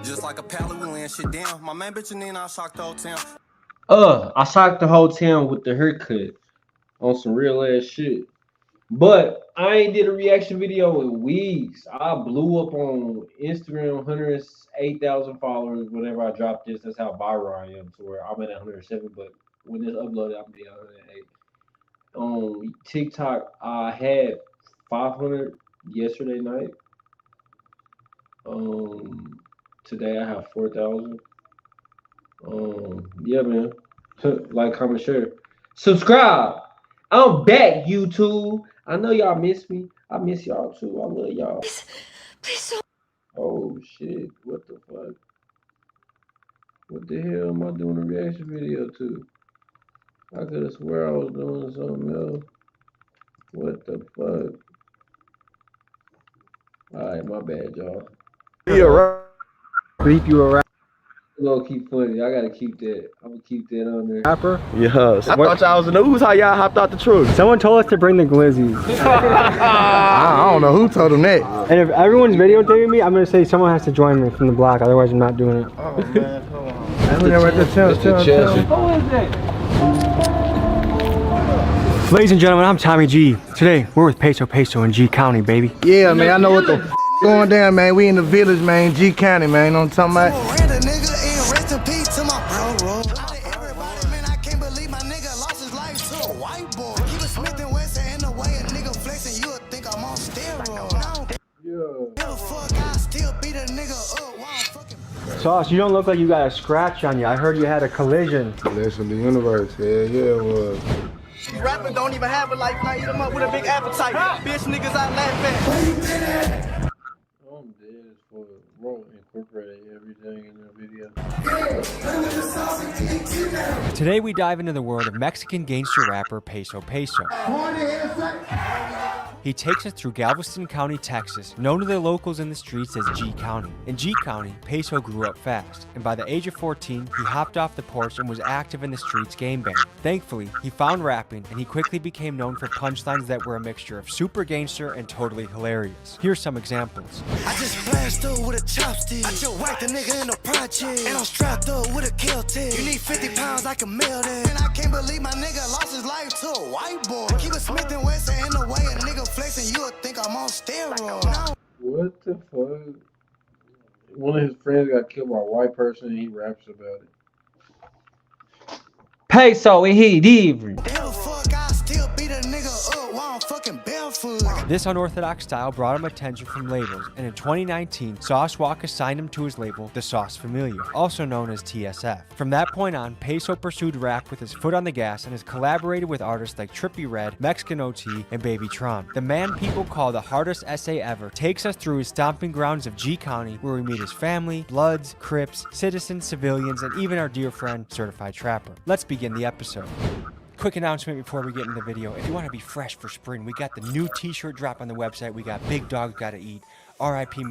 Just like a pallet, we laying shit down. My main bitch and then I shocked the whole town. I shocked the whole town with the haircut on some real ass shit. But I ain't did a reaction video in weeks. I blew up on Instagram, 108,000 followers. Whenever I dropped this, that's how viral I am. To where I'm at 107, but when this uploaded, I'm at 108. On TikTok, I had 500 yesterday night. Today I have 4,000. Yeah, man. Like, comment, share, subscribe. I'm back, YouTube. I know y'all miss me. I miss y'all too. I love y'all. Please don't. Oh shit! What the fuck? What the hell am I doing a reaction video to? I could have swear I was doing something else. What the fuck? Alright, my bad, y'all. Be around. Creep you around. Gonna keep funny. I gotta keep that. I'm gonna keep that on there. Rapper? Yes. I thought y'all was in the ooze how y'all hopped out the truck. Someone told us to bring the glizzies. I don't know who told them that. And if everyone's videotaping me, I'm gonna say someone has to join me from the block. Otherwise, I'm not doing it. Oh man, hold on. Who is it? Ladies and gentlemen, I'm Tommy G. Today, we're with Peso Peso in G County, baby. Yeah, man, I know what the going down, man. We in the village, man, G County, man. You know what I'm talking about? Sauce, you don't look like you got a scratch on you. I heard you had a collision. Collision of the universe, yeah, it was. These rappers don't even have a life, now eat them up with a big appetite. Bitch niggas I laugh at. I'm dead for Ro incorporating everything in the video. Today we dive into the world of Mexican gangster rapper Peso Peso. He takes us through Galveston County, Texas, known to the locals in the streets as G County. In G County, Peso grew up fast, and by the age of 14, he hopped off the porch and was active in the streets game bang. Thankfully, he found rapping, and he quickly became known for punchlines that were a mixture of super gangster and totally hilarious. Here's some examples. I just blast through with a chopstick. I just whacked a nigga in a project. And I'm strapped up with a kill tag. You need 50 pounds, I can mail that. And I can't believe my nigga lost his life to a white boy. Keep it Smith and Wesson in the way a nigga flexing, you would think I'm on steroids. What the fuck? One of his friends got killed by a white person and he raps about it. Peso and he different. Hell fuck, I still beat a nigga up while I'm fucking barefoot. This unorthodox style brought him attention from labels, and in 2019, Sauce Walka signed him to his label, The Sauce Familia, also known as TSF. From that point on, Peso pursued rap with his foot on the gas and has collaborated with artists like Trippie Redd, Mexican OT, and Baby Tron. The man people call the hardest essay ever takes us through his stomping grounds of G County, where we meet his family, Bloods, Crips, citizens, civilians, and even our dear friend, Certified Trapper. Let's begin the episode. Quick announcement before we get into the video. If you want to be fresh for spring, we got the new t-shirt drop on the website. We got Big Dog Gotta Eat, R.I.P.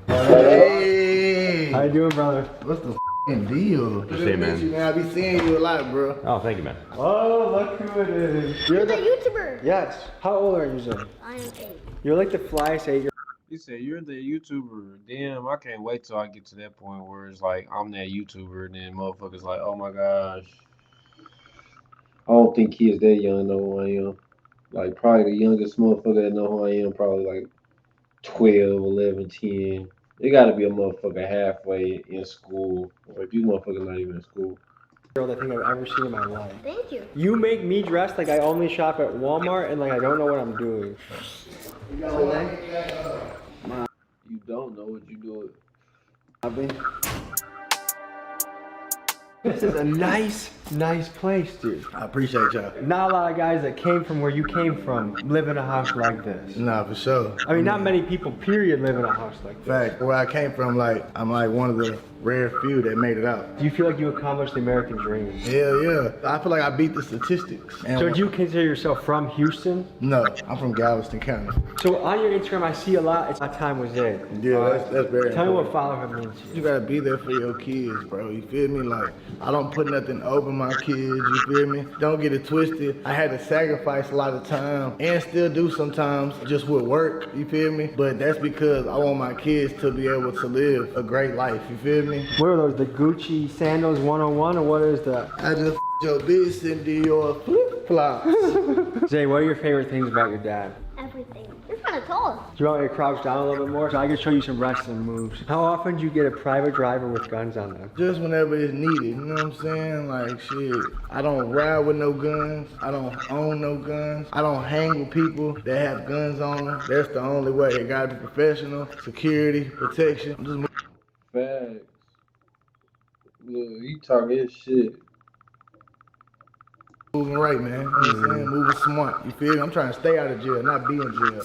Hey! How you doing, brother? What's the f***ing deal? Say, man. I be seeing you a lot, bro. Oh, thank you, man. Oh, look who it is. You're The YouTuber. Yes. How old are you, sir? I am 8. You're like the flyest 8-year-old. He said, "You're the YouTuber." Damn, I can't wait till I get to that point where it's like I'm that YouTuber, and then motherfuckers like, "Oh my gosh." I don't think kids that young know who I am. Like probably the youngest motherfucker that know who I am, probably like 12, 11, 10. It got to be a motherfucker halfway in school, or if you motherfuckers not even in school. I think I've ever seen in my life. Thank you. You make me dress like I only shop at Walmart and like I don't know what I'm doing. You don't know what you doing. This is a nice place, dude. I appreciate y'all. Not a lot of guys that came from where you came from live in a house like this. Nah, for sure. I mean, not many people, period, live in a house like this. Fact, where I came from, like, I'm like one of the rare few that made it out. Do you feel like you accomplished the American dream? Hell yeah. I feel like I beat the statistics. And So do you consider yourself from Houston? No, I'm from Galveston County. So on your Instagram, I see a lot. It's my time was there. Yeah, that's very Tell me what important. fatherhood means to you. You gotta be there for your kids, bro. You feel me? Like, I don't put nothing over my kids, you feel me? Don't get it twisted. I had to sacrifice a lot of time and still do sometimes just with work, you feel me? But that's because I want my kids to be able to live a great life, you feel me? What are those, the Gucci sandals 101 or what is that? I just your bitch and Dior flip-flops. Zay, what are your favorite things about your dad? Everything. You're kind of tall. Do you want me to crouch down a little bit more so I can show you some wrestling moves? How often do you get a private driver with guns on them? Just whenever it's needed, you know what I'm saying? Like, shit, I don't ride with no guns. I don't own no guns. I don't hang with people that have guns on them. That's the only way. It gotta be professional, security, protection. I'm just Facts. Look, he talking his shit. moving right, man. You know what I'm saying? Moving smart. You feel me? I'm trying to stay out of jail, not be in jail.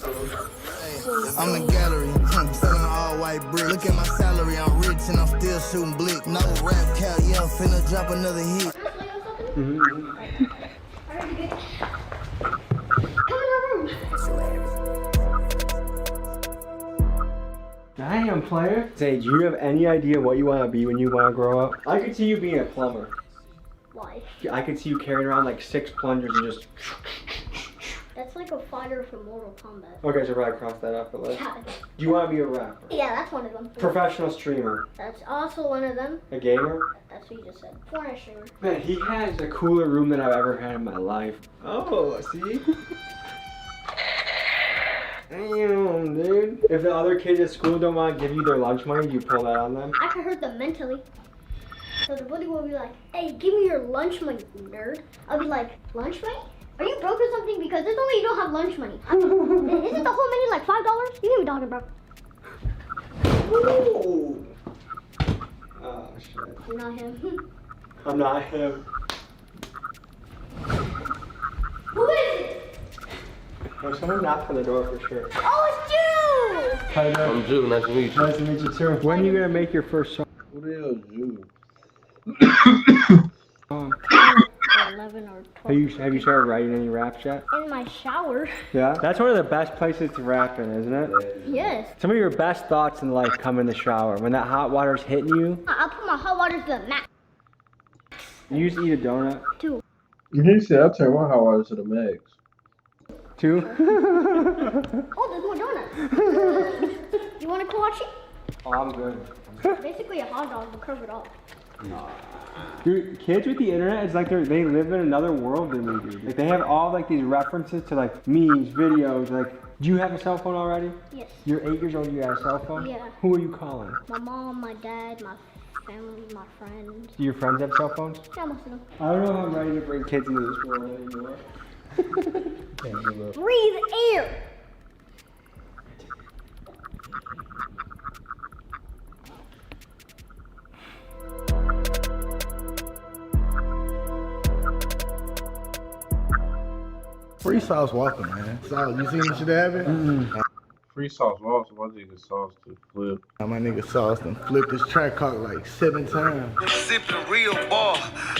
I'm in gallery, selling all white brick. Look at my salary, I'm rich and I'm still shooting blick. No rap cow, yeah, I'm finna drop another hit. Damn, player. Zay, do you have any idea what you want to be when you want to grow up? I could see you being a plumber. Why? I could see you carrying around like 6 plungers and just... That's like a fighter from Mortal Kombat. Okay, so right across that off the list. Yeah. Do you want to be a rapper? Yeah, that's one of them. Professional streamer? That's also one of them. A gamer? That's what you just said. Fortnite streamer. Man, he has a cooler room than I've ever had in my life. Oh, see? Damn, dude. If the other kids at school don't want to give you their lunch money, do you pull that on them? I could hurt them mentally. So the bully will be like, hey, give me your lunch money, nerd. I'll be like, lunch money? Are you broke or something? Because there's no way you don't have lunch money. Isn't the whole menu like $5? You can be talking, bro. Ooh. Oh, shit. You're not him. I'm not him. Who is it? There's someone knocked on the door for sure. Oh, it's you! Hi, I'm Drew, nice to meet you. Nice to meet you too. When are you gonna make your first song? Who the hell is you? 11 or 12. Have you started writing any raps yet? In my shower. Yeah. That's one of the best places to rap in, isn't it? Yes. Some of your best thoughts in life come in the shower. When that hot water's hitting you, I'll put my hot water to the max. you used to eat a donut. 2. He said I turned my hot water to the max. Too? Oh, there's more donuts. You want a kolache? Oh, I'm good. Basically a hot dog, but covered up. Dude, kids with the internet, it's like they live in another world than we do. Like they have all like these references to like memes, videos. Like, do you have a cell phone already? Yes. You're 8 years old. You got a cell phone? Yeah. Who are you calling? My mom, my dad, my family, my friends. Do your friends have cell phones? Yeah, most of them. I don't know if I'm ready to bring kids into this world anymore. Breathe air. Free Sauce Walker, man. Sauce, you seen the shit happen? Free sauce, also my nigga sauce to flip. My nigga Sauce done flipped his track cock like 7 times. Sipping real ball,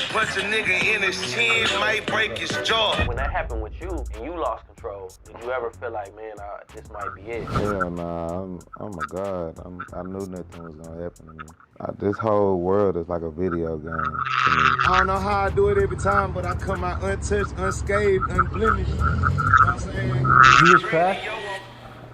punch a nigga in his chin, might break his jaw. When that happened with you and you lost control, did you ever feel like, man, this might be it? Hell nah, oh my God, I knew nothing was gonna happen to me. This whole world is like a video game to me. I don't know how I do it every time, but I come out untouched, unscathed, unblemished. You know what I'm saying? He just crashed?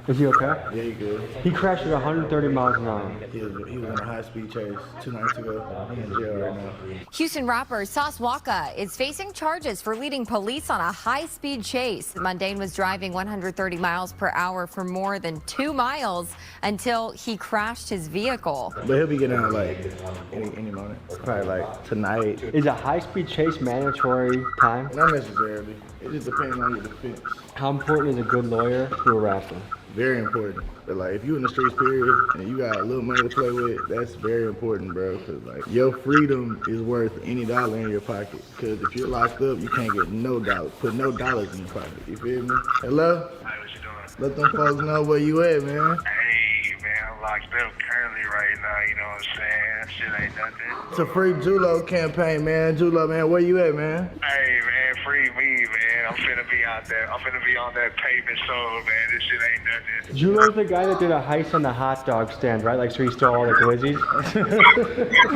Is he okay? Yeah, you good. He crashed at 130 miles an hour. He was in a high-speed chase 2 nights ago. He in jail right now. Houston rapper Sauce Walka is facing charges for leading police on a high-speed chase. Mundane was driving 130 miles per hour for more than 2 miles until he crashed his vehicle. But he'll be getting out like any moment. Probably like tonight. Is a high-speed chase mandatory time? Not necessarily. It just depends on your defense. How important is a good lawyer to a rapper? Very important. But like, if you in the streets, period, and you got a little money to play with, that's very important, bro. Cause like, your freedom is worth any dollar in your pocket. Cause if you're locked up, you can't get no dollars. Put no dollars in your pocket. You feel me? Hello? Hey, what you doing? Let them folks know where you at, man. Hey, man, I'm locked up currently right now, you know what I'm saying? man. Shit ain't nothing. It's a free Julo campaign, man. Julo, man, where you at, man? Hey, man, free me, man. I'm finna be out there. I'm finna be on that pavement soul, man. This shit ain't nothing. Julo's the guy that did a heist on the hot dog stand, right? Like, so he stole all the glizzies?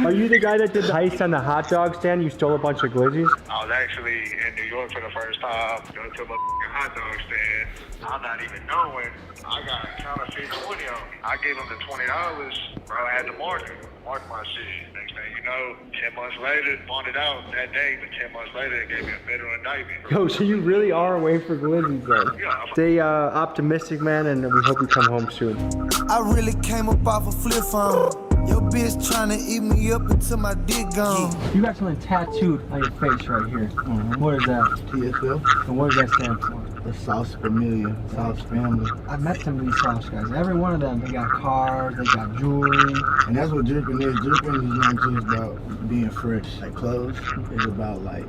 Are you the guy that did the heist on the hot dog stand? You stole a bunch of glizzies? I was actually in New York for the first time. Going to my hot dog stand. I'm not even knowing. I got a counterfeit 20 on me. I gave him the $20, bro. I had to mark my shit. Next thing you know, 10 months later, bought it out that day, but 10 months later, it gave me a federal indictment. Yo, so you really are away for glizzies, then? Yeah. Stay optimistic, man, and we hope you come home soon. I really came up off a flip phone. Your bitch tryna eat me up until my dick gone. You got something tattooed on your face right here. What is that? TSF. And what does that stand for? The Sauce Familia, Sauce Family. I've met some of these sauce guys. Every one of them, they got cars, they got jewelry. And that's what dripping is. Dripping is not just about being fresh. Like clothes, it's about like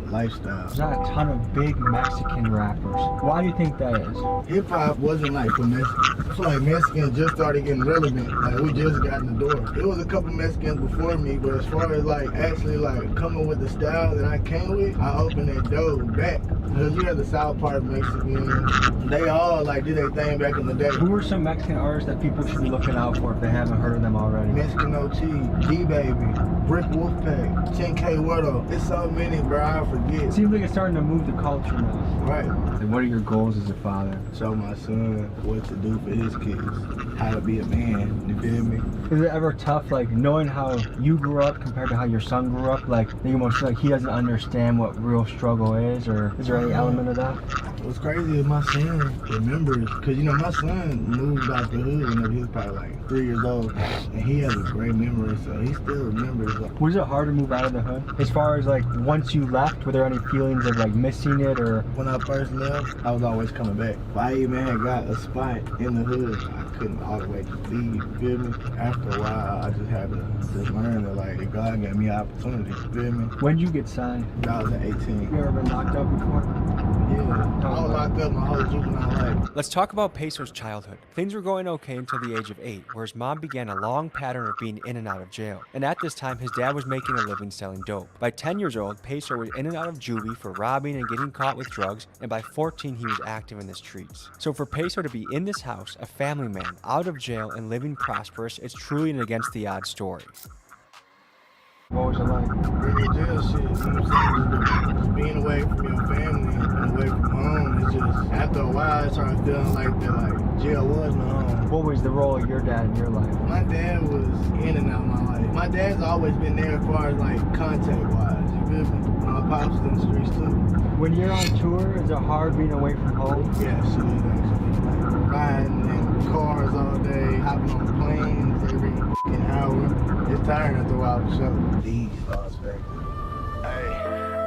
lifestyle. There's not a ton of big Mexican rappers. Why do you think that is? Hip hop wasn't like for Mexicans. I feel like Mexicans just started getting relevant. Like we just got in the door. There was a couple Mexicans before me, but as far as like actually like coming with the style that I came with, I opened that door back. Because you had the South Park Mexican, they all like did their thing back in the day. Who are some Mexican artists that people should be looking out for if they haven't heard of them already? Mexican OT, D-Baby, Brick Wolfpack, 10K Wordo. There's so many, bro, I forget. It seems like it's starting to move the culture now. Right. And what are your goals as a father? Show my son what to do for his kids, how to be a man, you feel me? Is it ever tough, like, knowing how you grew up compared to how your son grew up? Like, you almost feel like he doesn't understand what real struggle is, or is there any element of that? What's crazy is my son remembers, because, you know, my son moved out the hood whenever he was probably like 3 years old, and he has a great memory, so he still remembers. Was it hard to move out of the hood? As far as, like, once you left, were there any feelings of, like, missing it, or? When I first left, I was always coming back. If I even had got a spot in the hood, I couldn't always leave, you feel me? After a while, I just had to just learn that, like, God gave me an opportunity, you feel me? When did you get signed? I was at 18. You ever been locked up before? Yeah, I was locked up my whole juvenile life. Let's talk about Peso's childhood. Things were going okay until the age of 8, where his mom began a long pattern of being in and out of jail. And at this time, his dad was making a living selling dope. By 10 years old, Peso was in and out of juvie for robbing and getting caught with drugs, and by 14, he was active in the streets. So for Peso to be in this house, a family man, out of jail, and living prosperous, it's truly an against the odds story. What was it like? Really jail shit, you know what I'm saying? Just being away from your family and away from home, it's just, after a while, I started feeling like that, like, jail was my home. What was the role of your dad in your life? My dad was in and out of my life. My dad's always been there as far as, like, contact-wise, you feel me? My pops in the streets, too. When you're on tour, is it hard being away from home? Yeah, shit is actually. Like, riding in cars all day, hopping on planes every fucking hour. It's tiring after a while, for sure. These thoughts back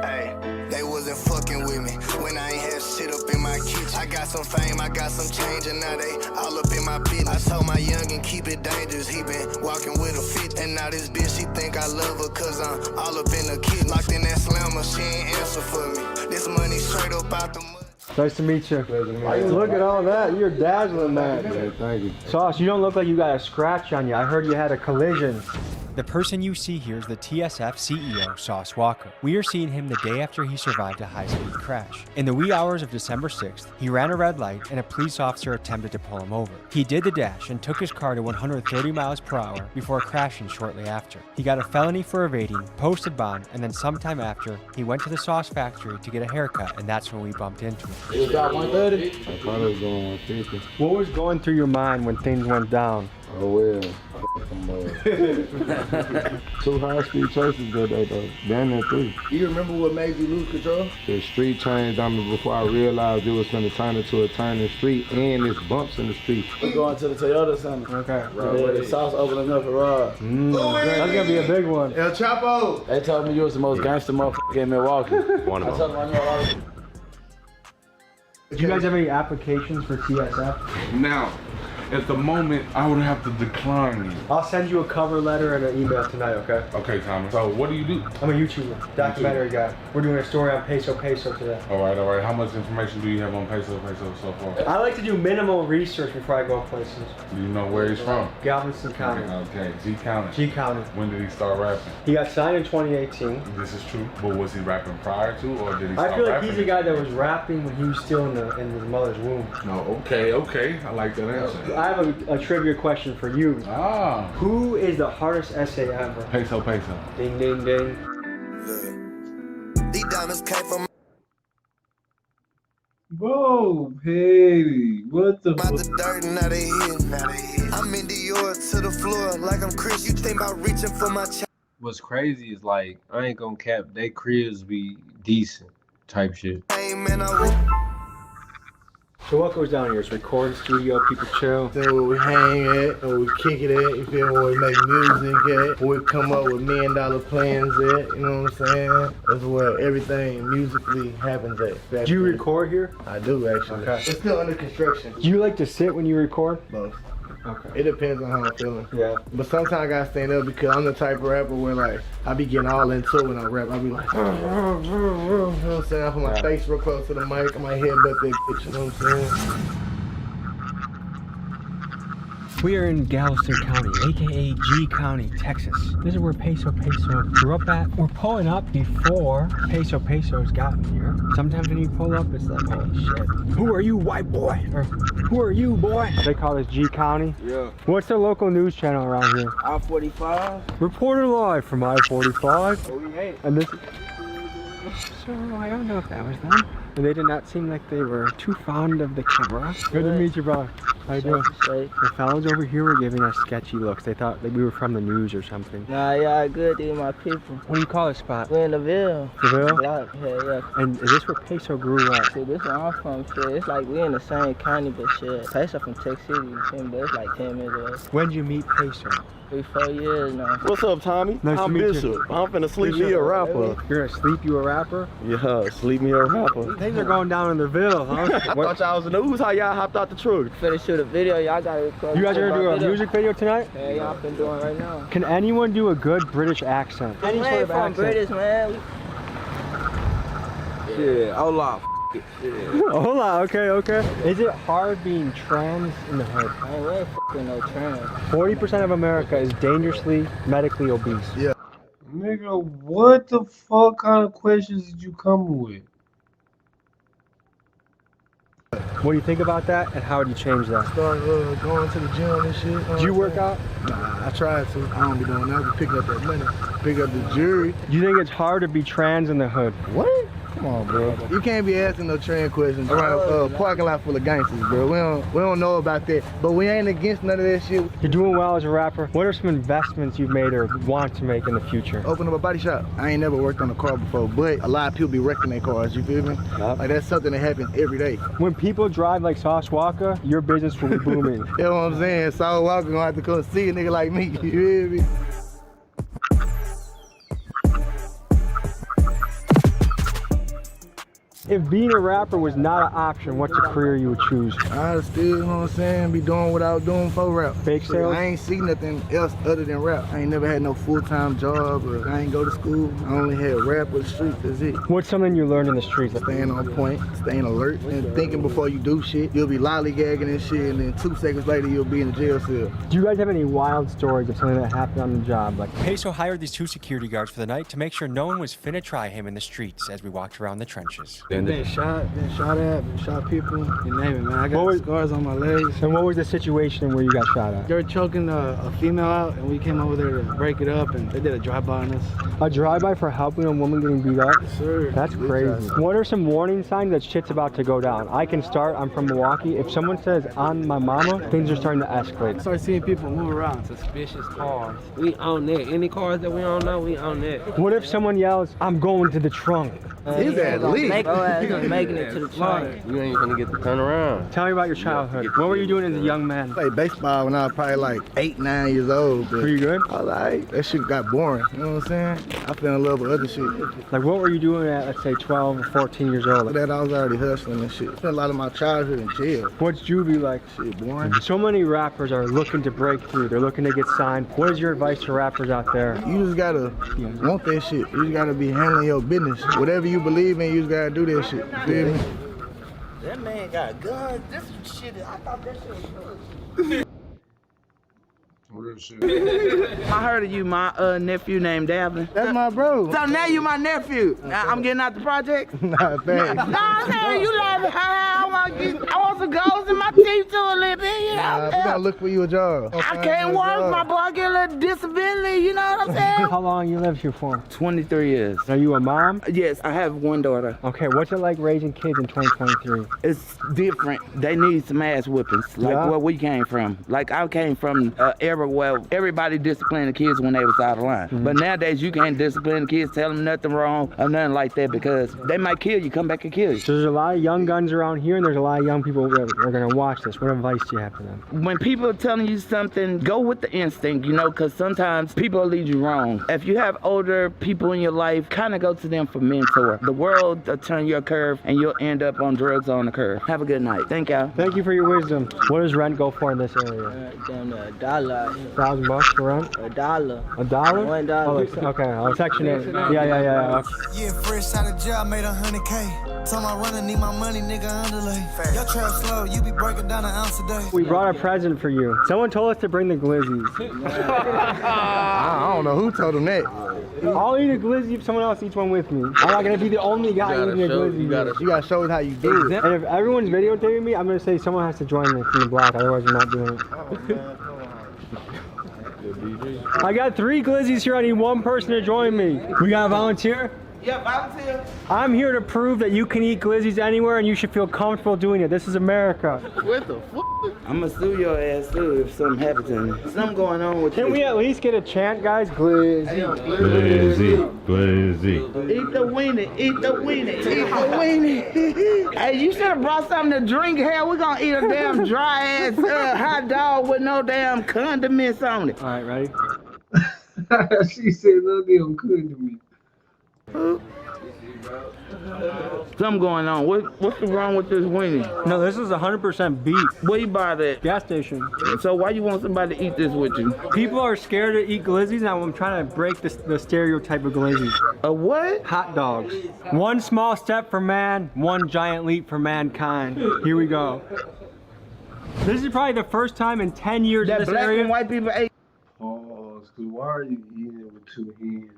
Hey, they wasn't fucking with me when I ain't had shit up in my kitchen. I got some fame, I got some change, and now they all up in my business. I told my youngin' keep it dangerous, he been walking with a fit. And now this bitch, she think I love her cause I'm all up in the kitchen. Locked in that slammer, she ain't answer for me. This money straight up out the mud. Nice to meet you. Look at all that. You're dazzling, man. Yeah, thank you. Sauce, you don't look like you got a scratch on you. I heard you had a collision. The person you see here is the TSF CEO, Sauce Walker. We are seeing him the day after he survived a high-speed crash. In the wee hours of December 6th, he ran a red light and a police officer attempted to pull him over. He did the dash and took his car to 130 miles per hour before crashing shortly after. He got a felony for evading, posted bond, and then sometime after, he went to the sauce factory to get a haircut, and that's when we bumped into him. It got 130? I thought it was going 150. What was going through your mind when things went down? Oh well. Two high-speed chases that day though. Damn near 3. You remember what made you lose control? The street changed on me before I realized it was going to turn into a turning street, and there's bumps in the street. We're going to the Toyota Center. Okay. Yeah, the Sauce opening up for Rob. That's gonna be a big one. El Chapo! They told me you was the most gangster motherfucker in Milwaukee. One of I told them I knew a lot of Did you guys have any applications for TSF? Now, at the moment, I would have to decline you. I'll send you a cover letter and an email tonight, okay? Okay, Tommy. So what do you do? I'm a YouTuber, documentary guy. We're doing a story on Peso today. All right. How much information do you have on Peso so far? I like to do minimal research before I go places. Do you know where he's from? Galveston County. Okay, G County. G County. When did he start rapping? He got signed in 2018. This is true. But was he rapping prior to, or did he start I feel like rapping? he's the guy that was rapping when he was still in his mother's womb. No, okay. I like that answer. I have a trivia question for you. Ah. Who is the hardest essay ever? Peso. Ding, ding, ding. These diamonds came from Whoa, baby. What the out fuck? the dirt and now they here. I'm in Dior to the floor like I'm Chris. You think about reaching for my child? What's crazy is like, I ain't gonna cap, they cribs be decent type shit. Hey man, I So what goes down here? It's recording studio, people chill. Then where we hang at, where we kick it at, you feel me? Where we make music at, where we come up with $1 million plans at, you know what I'm saying? That's where everything musically happens at. Do you record here? I do actually. Okay. It's still under construction. Do you like to sit when you record? Both. Okay. It depends on how I'm feeling. Yeah. But sometimes I gotta stand up because I'm the type of rapper where like I be getting all into it when I rap. I be like, you know what I'm saying? I put my face real close to the mic, I might headbutt that bitch, you know what I'm saying? We are in Galveston County, aka G County, Texas. This is where Peso grew up at. We're pulling up before Peso's gotten here. Sometimes when you pull up, it's like, oh shit. Who are you, white boy? Or who are you, boy? They call this G County. Yeah. What's the local news channel around here? I-45. Reporter live from I-45. Oh, we ain't. And this. So I don't know if that was them. And they did not seem like they were too fond of the camera. Good to meet you, bro. How you doing? The fellas over here were giving us sketchy looks. They thought that we were from the news or something. Nah, yeah, good, dude, my people. What do you call this spot? We're in the Ville. The Ville? Block, yeah. And is this where Peso grew up? See, this where I'm from, shit. It's like we in the same county, but shit. Peso from Tech City, you feel me? But it's like 10 minutes away. When did you meet Peso? 3-4 years now. What's up, Tommy? Nice to I'm meet Bishop. you. I'm finna sleep me a rapper. You're gonna sleep you a rapper? Yeah, sleep me a rapper. Things are going down in the Ville, huh? I thought y'all was in the news. How y'all hopped out the truck? Finna shoot a video, y'all gotta record. You guys are gonna do a music video tonight? Yeah, y'all been doing right now. Can anyone do a good British accent? Any We sort ain't of from accent? British, man. Yeah, Olaf. Hola, okay. Is it hard being trans in the hood? I ain't really fucking no trans. 40% of America is dangerously medically obese. Yeah. Nigga, what the fuck kind of questions did you come with? What do you think about that, and how would you change that? Start going to the gym and shit. Do you work out? Nah, I tried to. I don't be doing that. I be picking up that money. Pick up the jury. Do you think it's hard to be trans in the hood? What? Come on, bro. You can't be asking no trans questions around a parking lot full of gangsters, bro. We don't know about that, but we ain't against none of that shit. You're doing well as a rapper. What are some investments you've made or want to make in the future? Open up a body shop. I ain't never worked on a car before, but a lot of people be wrecking their cars, you feel me? Yep. Like that's something that happens every day. When people drive like Sauce Walker, your business will be booming. You know what I'm saying? Saul Walker gonna have to come see a nigga like me, you feel me? If being a rapper was not an option, what's a career you would choose? I'd still, you know what I'm saying, be doing what I was doing for rap. Fake sales? I ain't see nothing else other than rap. I ain't never had no full-time job, or I ain't go to school. I only had rap with the streets, that's it. What's something you learned in the streets? Staying on point, staying alert, and thinking before you do shit. You'll be lollygagging and shit, and then 2 seconds later you'll be in a jail cell. Do you guys have any wild stories of something that happened on the job? Like Peso hired these 2 security guards for the night to make sure no one was finna try him in the streets as we walked around the trenches. Been shot at, been shot people, you name it, man. I got scars on my legs. And what was the situation where you got shot at? They were choking a female out, and we came over there to break it up, and they did a drive-by on us. A drive-by for helping a woman getting beat up? Yes, sir. That's crazy. What are some warning signs that shit's about to go down? I can start, I'm from Milwaukee. If someone says, on my mama, things are starting to escalate. Start seeing people move around, suspicious cars. We own that. Any cars that we don't know, we own that. What if someone yells, I'm going to the trunk? His ass lit. Bro ass ain't making it to the train. You ain't gonna get to turn around. Tell me about your childhood. What were you doing as a young man? I played baseball when I was probably like 8, 9 years old. But Were you good? I was like, that shit got boring. You know what I'm saying? I fell in love with other shit. Like, what were you doing at, let's say, 12 or 14 years old? After that, I was already hustling and shit. Spent a lot of my childhood in jail. What's juvie like? Shit, boring. So many rappers are looking to break through. They're looking to get signed. What is your advice to rappers out there? You just gotta want that shit. You just gotta be handling your business. Whatever you believe in, you just gotta do that shit. You feel me? That man got guns. This shit, I thought that shit was good. Real shit. I heard of you, my nephew named Davin. That's my bro. So now you my nephew. I'm getting out the project. Nah, thanks. No, I'm saying you laughing. I want some goals in my teeth too a little bit. You know? Nah, we gotta look for you a job. I can't work. My boy get a little disability. You know what I'm saying? How long you lived here for? 23 years. Are you a mom? Yes, I have one daughter. Okay, what's it like raising kids in 2023? It's different. They need some ass whippings, like where we came from. Like I came from an era where everybody disciplined the kids when they was out of line. But nowadays you can't discipline the kids, tell them nothing wrong or nothing like that because they might kill you, come back and kill you. So there's a lot of young guns around here and there's a lot of young people that are gonna watch this. What advice do you have for them? When people are telling you something, go with the instinct, you know, because sometimes people will lead you wrong. If you have older people in your life, kind of go to them for mentor. The world will turn your curve and you'll end up on drugs on the curve. Have a good night. Thank y'all. Thank you for your wisdom. What does rent go for in this area? Damn, $1. $1,000 for rent? $1. $1? $1. Okay, I'll section it. Yeah. Yeah, fresh out of jail, I made 100K. Tell my runner, need my money, nigga, underlay. Your trap slow, you be breaking down an ounce a day. We brought a present for you. Someone told us to bring the glizzies. I don't know who told them that. I'll eat a glizzy if someone else eats one with me. I'm not gonna be the only guy eating a glizzy. You gotta show us how you do it. And if everyone's videotaping me, I'm gonna say someone has to join me from the block, otherwise I'm not doing it. I got 3 glizzies here, I need one person to join me. We got a volunteer? Yeah, volunteer. I'm here to prove that you can eat glizzies anywhere and you should feel comfortable doing it. This is America. What the fuck? I'm gonna sue your ass too if something happens to me. Something going on with you. Can we at least get a chant, guys? Glizzy. Glizzy. Eat the weenie, eat the weenie, eat the weenie. Hey, you should have brought something to drink. Hell, we're gonna eat a damn dry ass hot dog with no damn condiments on it. All right, ready? She said no damn condiments. Something going on. What's wrong with this weenie? No, this is 100% beef. Where you buy that? Gas station. So why you want somebody to eat this with you? People are scared to eat glizzies, and I'm trying to break the stereotype of glizzies. A what? Hot dogs. One small step for man, one giant leap for mankind. Here we go. This is probably the first time in 10 years that in this black area. and white people ate. Pause, cause why are you eating it with 2 hands?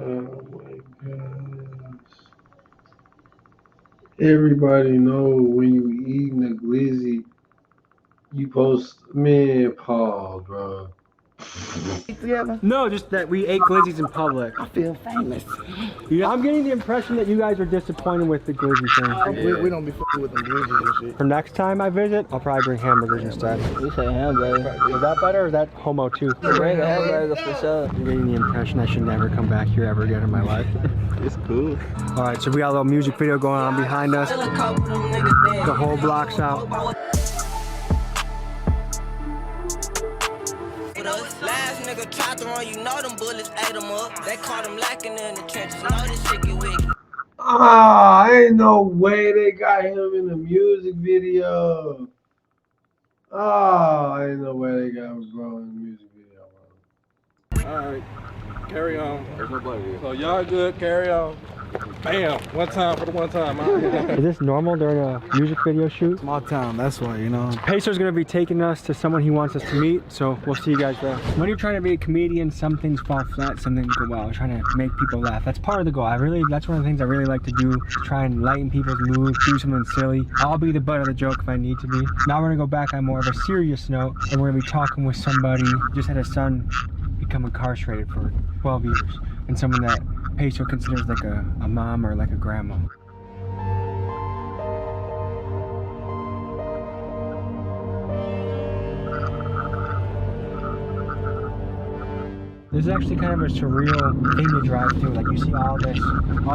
Oh my gosh. Everybody know when you eating a glizzy, you post, man, pause, bro. No, just that we ate glizzies in public. I feel famous. Yeah, I'm getting the impression that you guys are disappointed with the glizzy thing. We don't be fucking with them glizzies and shit. For next time I visit, I'll probably bring hamburgers instead. You say hamburger. Is that better or is that homo too? Bring a hamburger for sure. I'm getting the impression I should never come back here ever again in my life. It's cool. Alright, so we got a little music video going on behind us. The whole block's out. Last nigga tried to run, you know them bullets ate them up. They caught him lacking in the trenches, know this shit get wicked. Ah, ain't no way they got him in the music video. Oh, ain't no way they got him, bro, in the music video, bro. Alright, carry on. There's no blood here. So y'all good, carry on. Bam, one time for the one time. Is this normal during a music video shoot? Small town, that's why, you know. Peso's gonna be taking us to someone he wants us to meet, so we'll see you guys there. When you're trying to be a comedian, some things fall flat, some things go well. Trying to make people laugh. That's part of the goal. That's one of the things I really like to do, try and lighten people's moods, do something silly. I'll be the butt of the joke if I need to be. Now we're gonna go back on more of a serious note, and we're gonna be talking with somebody who just had a son become incarcerated for 12 years, and someone that Peso considers like a mom or like a grandma. This is actually kind of a surreal thing to drive through. Like you see all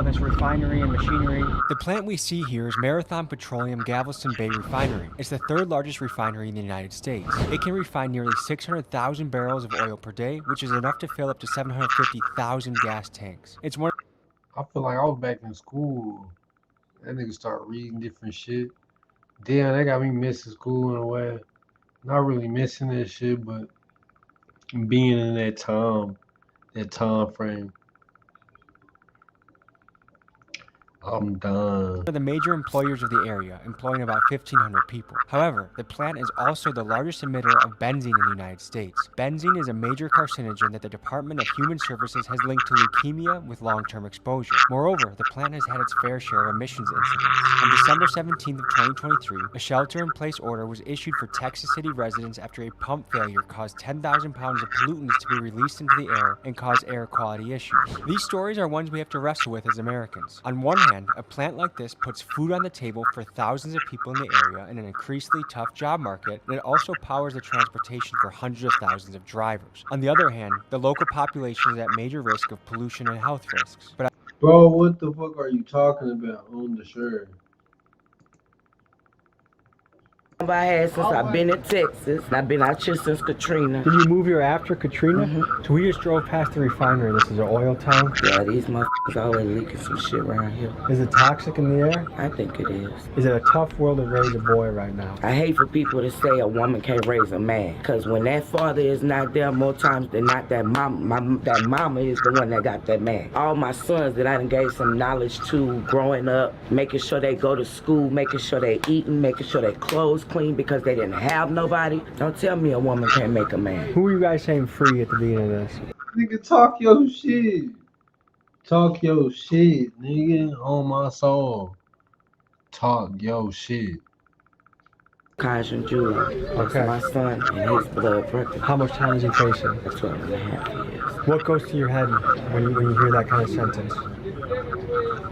this refinery and machinery. The plant we see here is Marathon Petroleum Galveston Bay Refinery. It's the third largest refinery in the United States. It can refine nearly 600,000 barrels of oil per day, which is enough to fill up to 750,000 gas tanks. It's one. I feel like I was back in school. That nigga start reading different shit. Damn, that got me missing school in a way. Not really missing that shit, but being in that time frame. I'm done. One of the major employers of the area, employing about 1,500 people. However, the plant is also the largest emitter of benzene in the United States. Benzene is a major carcinogen that the Department of Human Services has linked to leukemia with long-term exposure. Moreover, the plant has had its fair share of emissions incidents. On December 17th of 2023, a shelter-in-place order was issued for Texas City residents after a pump failure caused 10,000 pounds of pollutants to be released into the air and cause air quality issues. These stories are ones we have to wrestle with as Americans. On one hand, a plant like this puts food on the table for thousands of people in the area in an increasingly tough job market, and it also powers the transportation for hundreds of thousands of drivers. On the other hand, the local population is at major risk of pollution and health risks. Bro, what the fuck are you talking about on the shirt? I had since I've been in Texas. I've been out here since Katrina. Did you move here after Katrina? So we just drove past the refinery. This is an oil town. Yeah, these motherfuckers always leaking some shit around here. Is it toxic in the air? I think it is. Is it a tough world to raise a boy right now? I hate for people to say a woman can't raise a man. Because when that father is not there, more times than not, that mama is the one that got that man. All my sons that I done gave some knowledge to growing up, making sure they go to school, making sure they eating, making sure their clothes clean because they didn't have nobody. Don't tell me a woman can't make a man. Who are you guys saying free at the beginning of this? Nigga, talk your shit. Talk your shit, nigga, on my soul. Talk your shit. Kajan Jula. That's my son and his blood brother. How much time is he facing? 12.5 years. What goes to your head when you hear that kind of sentence?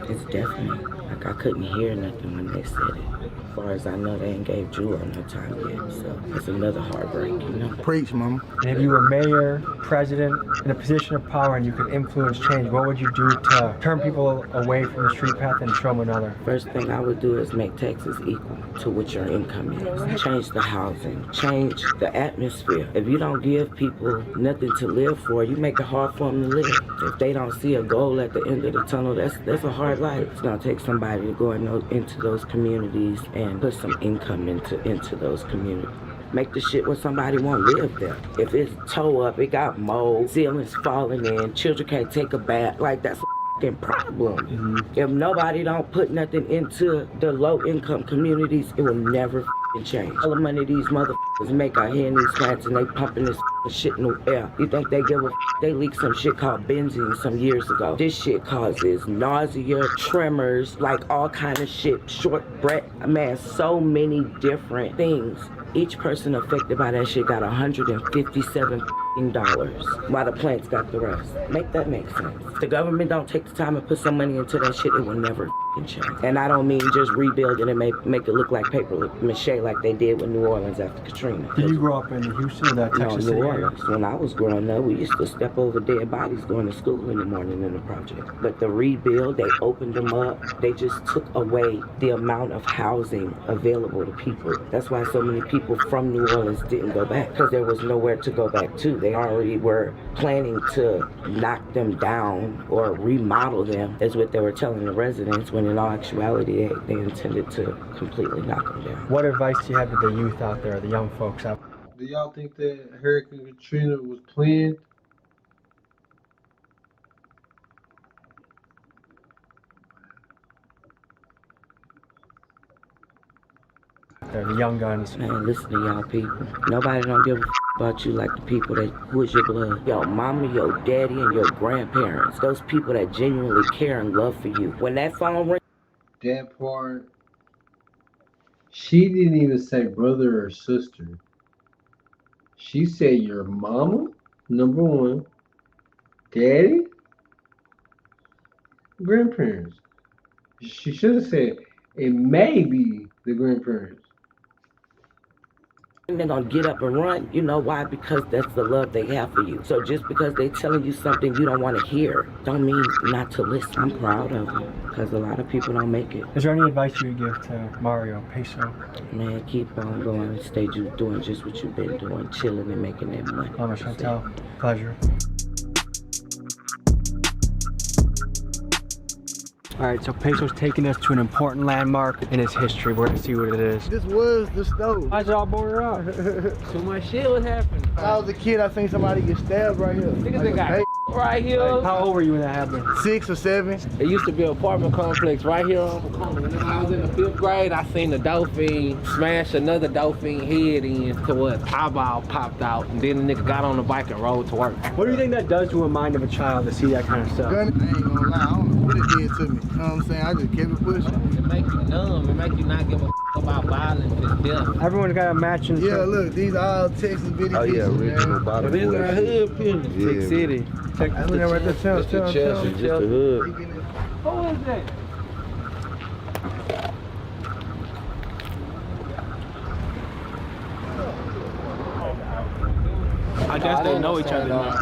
It's definitely, like I couldn't hear nothing when they said it. As far as I know, they ain't gave Jula no time yet, so it's another heartbreak, you know? Preach, mama. And if you were mayor, president, in a position of power and you could influence change, what would you do to turn people away from the street path and show them another? First thing I would do is make Texas equal to what your income is. Change the housing, change the atmosphere. If you don't give people nothing to live for, you make it hard for them to live. If they don't see a goal at the end of the tunnel, that's a hard life. It's gonna take somebody to go into those communities and put some income into those communities. Make the shit where somebody won't live there. If it's toe up, it got mold, ceilings falling in, children can't take a bath, like that's a fucking problem. If nobody don't put nothing into the low income communities, it will never change. All the money these motherfuckers make out here in these plants and they pumping this shit in the air. You think they give a they leaked some shit called benzene some years ago. This shit causes nausea, tremors, like all kind of shit, short breath. Man, so many different things. Each person affected by that shit got $157 while the plants got the rest. Make that make sense. If the government don't take the time and put some money into that shit, it will never change. And I don't mean just rebuild it and make it look like paper mache like they did with New Orleans after Katrina. Did you grow up in Houston or that Texas New City Orleans. When I was growing up, we used to step over dead bodies going to school in the morning in the project. But the rebuild, they opened them up. They just took away the amount of housing available to people. That's why so many people from New Orleans didn't go back, because there was nowhere to go back to. They already were planning to knock them down or remodel them, is what they were telling the residents, when in all actuality they intended to completely knock them down. What advice do you have to the youth out there, the young folks out there? Do y'all think that Hurricane Katrina was planned? They're the young guns. Man, listen to y'all people. Nobody don't give a about you like the people that, who is your blood? Your mama, your daddy, and your grandparents. Those people that genuinely care and love for you. When that phone rings. That part, she didn't even say brother or sister. She said your mama, number one, daddy, grandparents. She should have said it may be the grandparents. they're gonna get up and run. You know why? Because that's the love they have for you. So just because they telling you something you don't want to hear, don't mean not to listen. I'm proud of them because a lot of people don't make it. Is there any advice you would give to Mario, Peso? Man, keep on going and stay doing just what you've been doing, chilling and making that money. Mama Chantel, pleasure. All right, so Peso's taking us to an important landmark in his history. We're gonna see what it is. This was the stove. How's it all boarded up? So much shit was happening. When I was a kid, I seen somebody get stabbed right here. Niggas that got right here. How old were you when that happened? 6 or 7. There used to be an apartment complex right here on the corner. When I was in the 5th grade, I seen the dolphin smash another dolphin head in to what eyeball popped out, and then the nigga got on the bike and rode to work. What do you think that does to a mind of a child to see that kind of stuff? I ain't gonna lie, I don't know what it did to me. You know what I'm saying? I just kept it pushing. It make you numb. It make you not give a about violence and death. Everyone's got a matching. Yeah, look, these are all Texas video Oh yeah, pictures, original man. bottom These boy. are hood pictures. Yeah, City. I mean, right there, tell. Chelsea, just the hood. Who is that? I guess they know each other now.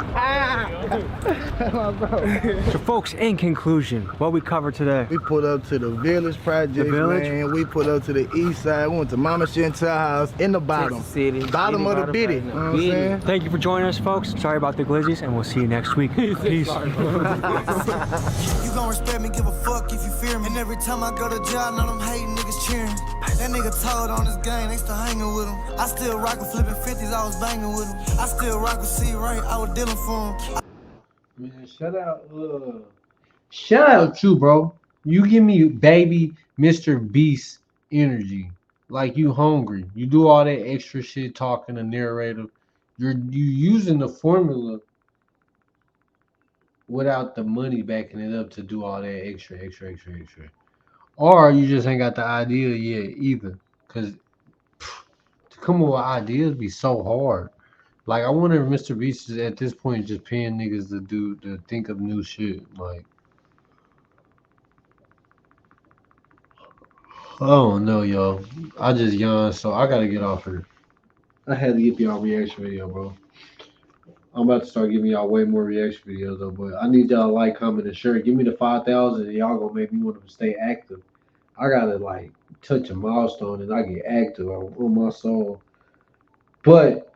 So folks, in conclusion, what we covered today? We pulled up to the Village Project, The Village? man. We pulled up to the east side. We went to Mama Chantel house in the bottom. Texas City. Bottom of the bitty. You know what I'm saying? Thank you for joining us, folks. Sorry about the glizzies, and we'll see you next week. Peace. You gon' respect me, give a fuck if you fear me. And every time I go to jail, know them hating niggas cheering. That nigga told on this gang, they still hanging with him. I still rock with flipping 50s, I was banging with him. I still rock with C-Ray, I was dealing for him. Man, shout out you, bro. You give me baby Mr. Beast energy. Like you hungry. You do all that extra shit talking to narrative. You using the formula without the money backing it up to do all that extra. Or you just ain't got the idea yet either. Cause to come up with ideas be so hard. Like I wonder if Mr. Beast is at this point just paying niggas to think of new shit. Like I don't know, y'all. I just yawned, so I gotta get off here. I had to give y'all a reaction video, bro. I'm about to start giving y'all way more reaction videos though, but I need y'all to like, comment, and share. Give me the 5,000 and y'all gonna make me want to stay active. I gotta like touch a milestone and I get active on my soul. But